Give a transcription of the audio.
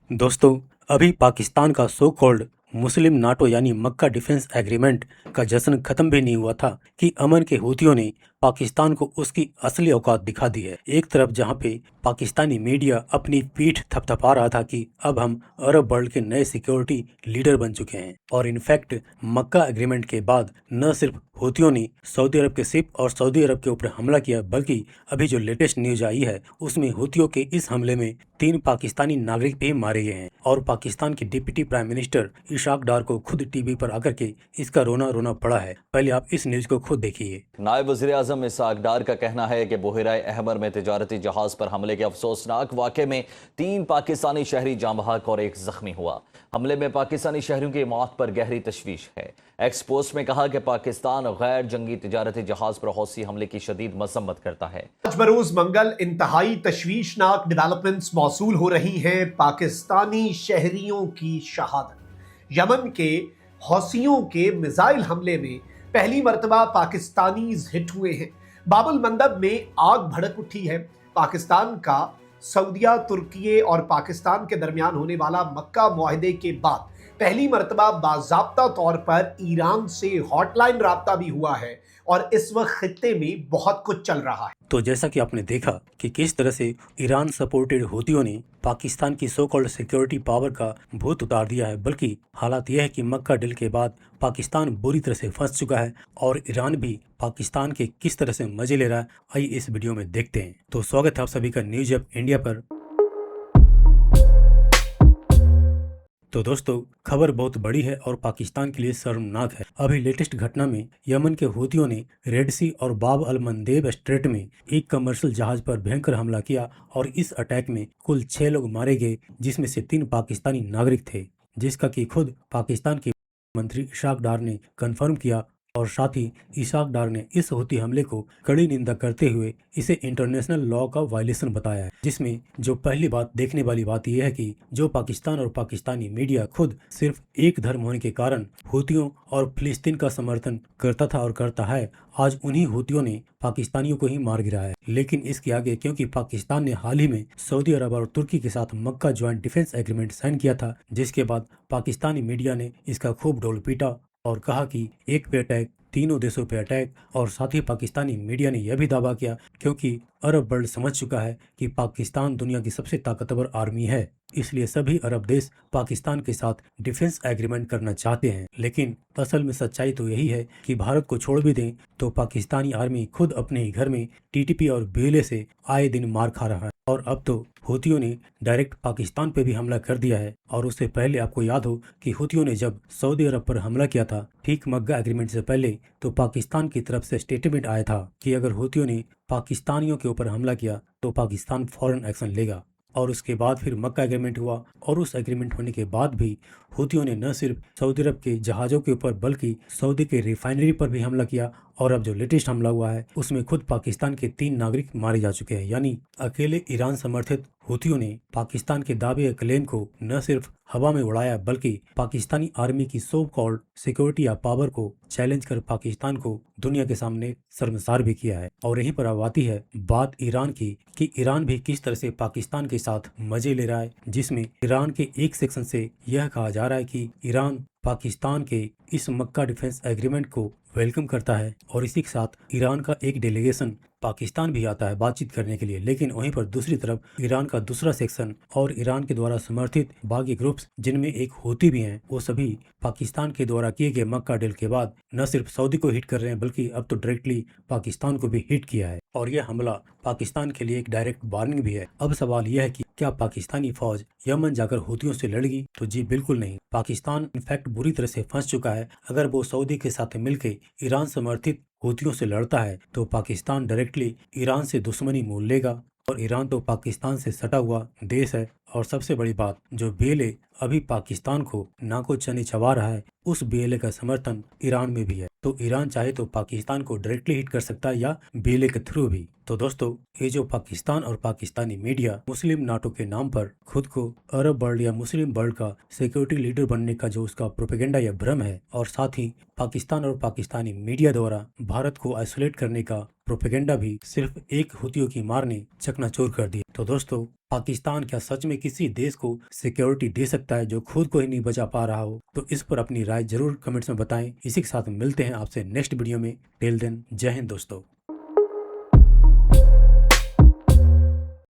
दोस्तों, अभी पाकिस्तान का सो कॉल्ड मुस्लिम नाटो यानी मक्का डिफेंस एग्रीमेंट का जश्न खत्म भी नहीं हुआ था कि अमन के हूतियों ने पाकिस्तान को उसकी असली औकात दिखा दी है। एक तरफ जहां पे पाकिस्तानी मीडिया अपनी पीठ थपथपा रहा था कि अब हम अरब वर्ल्ड के नए सिक्योरिटी लीडर बन चुके हैं, और इनफैक्ट मक्का एग्रीमेंट के बाद न सिर्फ हूतियों ने सऊदी अरब के शिप और सऊदी अरब के ऊपर हमला किया, बल्कि अभी जो लेटेस्ट न्यूज आई है उसमें हूतियों के इस हमले में 3 पाकिस्तानी नागरिक भी मारे गए हैं। और पाकिस्तान के डिप्टी प्राइम मिनिस्टर इशाक डार को खुद टीवी पर आकर के इसका रोना रोना पड़ा है। पहले आप इस न्यूज को खुद देखिए। नायब वज़ीर आज़म इसाक डार का कहना है कि बुहराए अहमर में तिजारती जहाज पर हमले के अफसोसनाक वाक़े में 3 पाकिस्तानी शहरी जाँ बहक और 1 जख्मी हुआ। हमले में पाकिस्तानी शहरियों की मौत पर गहरी तशवीश है। एक्सपोस्ट में कहा कि पाकिस्तान गैर जंगी तिजारती जहाज पर हौसी हमले की शदीद मजम्मत करता है। आज बरोज मंगल इंतहाई तशवीशनाक डेवलपमेंट्स मौसूल हो रही हैं। पाकिस्तानी शहरियों की शहादत। यमन के हौसियों के मिसाइल हमले में पहली मर्तबा पाकिस्तानीज हिट हुए हैं। बाबुल मंदब में आग भड़क उठी है। पाकिस्तान का सऊदिया, तुर्की और पाकिस्तान के दरमियान होने वाला मक्का मुआहदे के बाद पहली मर्तबा बाज़ाब्ता तौर पर ईरान से हॉटलाइन राब्ता भी हुआ है और इस वक्त खित्ते में बहुत कुछ चल रहा है। तो जैसा कि आपने देखा कि किस तरह से ईरान सपोर्टेड हूतियों ने पाकिस्तान की सो कॉल्ड सिक्योरिटी पावर का भूत उतार दिया है, बल्कि हालात यह है कि मक्का डील के बाद पाकिस्तान बुरी तरह से फंस चुका है और ईरान भी पाकिस्तान के किस तरह से मजे ले रहा है, आइए इस वीडियो में देखते हैं। तो स्वागत है आप सभी का न्यूज अप इंडिया पर। तो दोस्तों, खबर बहुत बड़ी है और पाकिस्तान के लिए शर्मनाक है। अभी लेटेस्ट घटना में यमन के हूतियों ने रेड सी और बाब अल मंदेब स्ट्रेट में एक कमर्शियल जहाज पर भयंकर हमला किया और इस अटैक में कुल 6 लोग मारे गए, जिसमें से 3 पाकिस्तानी नागरिक थे, जिसका कि खुद पाकिस्तान के मंत्री इशाक डार ने कंफर्म किया। और साथ ही इशाक डार ने इस हूती हमले को कड़ी निंदा करते हुए इसे इंटरनेशनल लॉ का वायलेशन बताया है, जिसमें जो पहली बात देखने वाली बात यह है कि जो पाकिस्तान और पाकिस्तानी मीडिया खुद सिर्फ एक धर्म होने के कारण हूतियों और फिलिस्तीन का समर्थन करता था और करता है, आज उन्हीं हूतियों ने पाकिस्तानियों को ही मार गिराया है। लेकिन इसके आगे, क्योंकि पाकिस्तान ने हाल ही में सऊदी अरब और तुर्की के साथ मक्का ज्वाइंट डिफेंस एग्रीमेंट साइन किया था, जिसके बाद पाकिस्तानी मीडिया ने इसका खूब ढोल पीटा और कहा कि एक पे अटैक, तीनों देशों पे अटैक। और साथ ही पाकिस्तानी मीडिया ने यह भी दावा किया, क्योंकि अरब वर्ल्ड समझ चुका है कि पाकिस्तान दुनिया की सबसे ताकतवर आर्मी है, इसलिए सभी अरब देश पाकिस्तान के साथ डिफेंस एग्रीमेंट करना चाहते हैं। लेकिन असल में सच्चाई तो यही है कि भारत को छोड़ भी दें तो पाकिस्तानी आर्मी खुद अपने ही घर में टीटीपी और बीएलए से आए दिन मार खा रहा है। और अब तो हूतियों ने डायरेक्ट पाकिस्तान पे भी हमला कर दिया है। और उससे पहले आपको याद हो कि हूतियों ने जब सऊदी अरब पर हमला किया था ठीक मक्का एग्रीमेंट से पहले, तो पाकिस्तान की तरफ से स्टेटमेंट आया था कि अगर हूतियों ने पाकिस्तानियों के ऊपर हमला किया तो पाकिस्तान फौरन एक्शन लेगा। और उसके बाद फिर मक्का एग्रीमेंट हुआ और उस एग्रीमेंट होने के बाद भी हूतियों ने न सिर्फ सऊदी अरब के जहाज़ों के ऊपर बल्कि सऊदी के रिफाइनरी पर भी हमला किया। और अब जो लेटेस्ट हमला हुआ है उसमें खुद पाकिस्तान के 3 नागरिक मारे जा चुके हैं। यानी अकेले ईरान समर्थित हूतियों ने पाकिस्तान के दावे क्लेम को न सिर्फ हवा में उड़ाया, बल्कि पाकिस्तानी आर्मी की सो कॉल्ड सिक्योरिटी या पावर को चैलेंज कर पाकिस्तान को दुनिया के सामने शर्मसार भी किया है। और यहीं पर अब आती है बात ईरान की कि ईरान भी किस तरह से पाकिस्तान के साथ मजे ले रहा है, जिसमें ईरान के एक सेक्शन से यह कहा जा रहा है कि ईरान पाकिस्तान के इस मक्का डिफेंस एग्रीमेंट को वेलकम करता है और इसी के साथ ईरान का एक डेलीगेशन पाकिस्तान भी आता है बातचीत करने के लिए। लेकिन वहीं पर दूसरी तरफ ईरान का दूसरा सेक्शन और ईरान के द्वारा समर्थित बागी ग्रुप्स, जिनमें एक हूती भी हैं, वो सभी पाकिस्तान के द्वारा किए गए मक्का डील के बाद न सिर्फ सऊदी को हिट कर रहे हैं, बल्कि अब तो डायरेक्टली पाकिस्तान को भी हिट किया है। और यह हमला पाकिस्तान के लिए एक डायरेक्ट वार्निंग भी है। अब सवाल यह है कि क्या पाकिस्तानी फौज यमन जाकर हूतियों से लड़ेगी? तो जी बिल्कुल नहीं। पाकिस्तान इनफैक्ट बुरी तरह से फंस चुका है। अगर वो सऊदी के साथ मिलकर ईरान समर्थित हूतियों से लड़ता है तो पाकिस्तान डायरेक्टली ईरान से दुश्मनी मोल लेगा। और ईरान तो पाकिस्तान से सटा हुआ देश है। और सबसे बड़ी बात, जो बीएलए अभी पाकिस्तान को नाको चने चबा रहा है, उस बीएलए का समर्थन ईरान में भी है। तो ईरान चाहे तो पाकिस्तान को डायरेक्टली हिट कर सकता है या बीएलए के थ्रू भी। तो दोस्तों, ये जो पाकिस्तान और पाकिस्तानी मीडिया मुस्लिम नाटो के नाम पर खुद को अरब वर्ल्ड या मुस्लिम वर्ल्ड का सिक्योरिटी लीडर बनने का जो उसका प्रोपेगेंडा या भ्रम है, और साथ ही पाकिस्तान और पाकिस्तानी मीडिया द्वारा भारत को आइसोलेट करने का प्रोपेगेंडा भी सिर्फ एक हूतियों की मार ने चकनाचूर कर दिया। तो दोस्तों, पाकिस्तान क्या सच में किसी देश को सिक्योरिटी दे सकता है जो खुद को ही नहीं बचा पा रहा हो? तो इस पर अपनी राय जरूर कमेंट्स में बताएं। इसी के साथ मिलते हैं आपसे नेक्स्ट वीडियो में। टिल देन, जय हिंद दोस्तों।